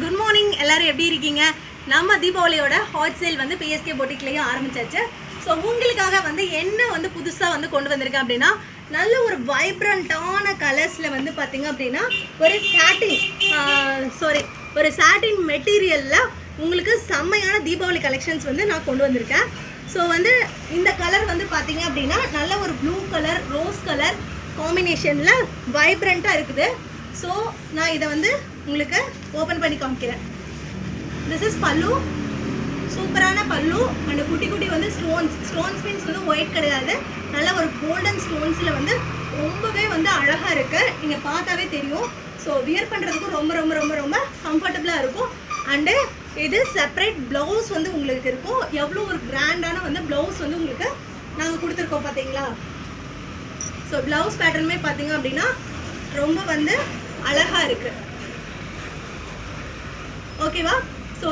Good morning. எல்லாரும் எப்படி இருக்கீங்க? நம்ம தீபாவளியோட ஹாட் சேல் வந்து பிஎஸ்கே பொட்டிக்லேயும் ஆரம்பிச்சாச்சு. ஸோ உங்களுக்காக வந்து என்ன வந்து புதுசாக வந்து கொண்டு வந்திருக்கேன் அப்படின்னா, நல்ல ஒரு வைப்ரண்ட்டான கலர்ஸில் வந்து பார்த்தீங்க அப்படின்னா ஒரு சாட்டின் மெட்டீரியலில் உங்களுக்கு செம்மையான தீபாவளி கலெக்ஷன்ஸ் வந்து நான் கொண்டு வந்திருக்கேன். ஸோ வந்து இந்த கலர் வந்து பார்த்தீங்க அப்படின்னா நல்ல ஒரு ப்ளூ கலர் ரோஸ் கலர் காம்பினேஷனில் வைப்ரண்ட்டாக இருக்குது. ஸோ நான் இதை வந்து உங்களுக்கு ஓப்பன் பண்ணி காமிக்கிறேன். திஸ் இஸ் பல்லு, சூப்பரான பல்லு. அண்ட் குட்டி குட்டி வந்து ஸ்டோன்ஸ் மீன்ஸ் வந்து ஒயிட் கிடையாது, நல்ல ஒரு கோல்டன் ஸ்டோன்ஸில் வந்து ரொம்பவே வந்து அழகாக இருக்குது. நீங்கள் பார்த்தாவே தெரியும். ஸோ வியர் பண்ணுறதுக்கு ரொம்ப ரொம்ப ரொம்ப ரொம்ப கம்ஃபர்டபுளாக இருக்கும். அண்டு இது செப்பரேட் ப்ளவுஸ் வந்து உங்களுக்கு இருக்கும். எவ்வளோ ஒரு கிராண்டான வந்து ப்ளவுஸ் வந்து உங்களுக்கு நாங்கள் கொடுத்துருக்கோம் பார்த்தீங்களா. ஸோ ப்ளவுஸ் பேட்டர்னுமே பார்த்தீங்க அப்படின்னா ரொம்ப வந்து அழகாக இருக்குது. ஓகேவா? ஸோ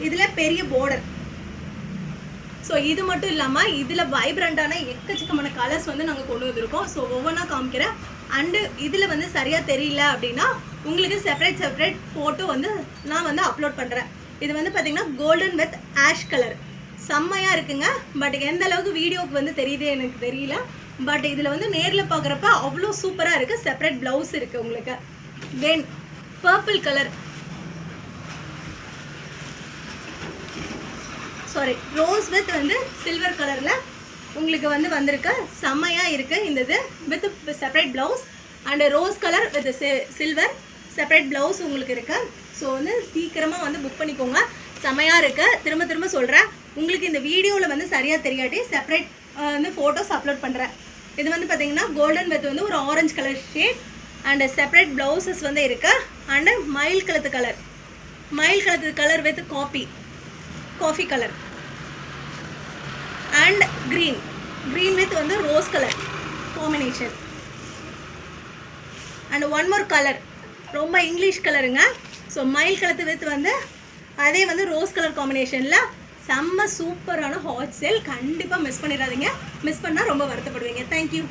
இதில் பெரிய பார்டர். ஸோ இது மட்டும் இல்லாமல் இதில் வைப்ரண்ட்டான எக்கச்சக்கமான கலர்ஸ் வந்து நாங்கள் கொண்டு வந்திருக்கோம். ஸோ ஒவ்வொன்றா காமிக்கிறேன். அண்டு இதில் வந்து சரியாக தெரியல அப்படின்னா உங்களுக்கு செப்பரேட் ஃபோட்டோ வந்து நான் வந்து அப்லோட் பண்ணுறேன். இது வந்து பார்த்திங்கன்னா கோல்டன் வித் ஆஷ் கலர் செம்மையாக இருக்குங்க. பட் எந்த அளவுக்கு வீடியோவுக்கு வந்து தெரியுது எனக்கு தெரியல. பட் இதில் வந்து நேரில் பார்க்குறப்ப அவ்வளோ சூப்பராக இருக்குது. செப்பரேட் ப்ளவுஸ் இருக்குது உங்களுக்கு. தென் பர்பிள் கலர், ரோஸ் வித் வந்து சில்வர் கலரில் உங்களுக்கு வந்து வந்திருக்கு. செம்மையாக இருக்குது இந்த இது with separate blouse. And rose colour with silver separate blouse உங்களுக்கு இருக்குது. ஸோ வந்து சீக்கிரமாக வந்து புக் பண்ணிக்கோங்க. செம்மையாக இருக்குது. திரும்ப திரும்ப சொல்கிறேன், உங்களுக்கு இந்த வீடியோவில் வந்து சரியாக தெரியாட்டி செப்பரேட் வந்து ஃபோட்டோஸ் அப்லோட் பண்ணுறேன். இது வந்து பார்த்திங்கன்னா கோல்டன் வித் வந்து ஒரு orange colour shade and separate blouses வந்து இருக்குது. அண்டு மயில் கலத்து colour with coffee colour and green with வந்து rose colour combination. And one more colour ரொம்ப இங்கிலீஷ் கலருங்க. ஸோ மயில் கலத்து வித் வந்து அதே வந்து ரோஸ் கலர் காம்பினேஷனில் செம்ம சூப்பரான ஹாட் சேல். கண்டிப்பாக மிஸ் பண்ணிடாதீங்க. மிஸ் பண்ணால் ரொம்ப வருத்தப்படுவீங்க. தேங்க்யூ.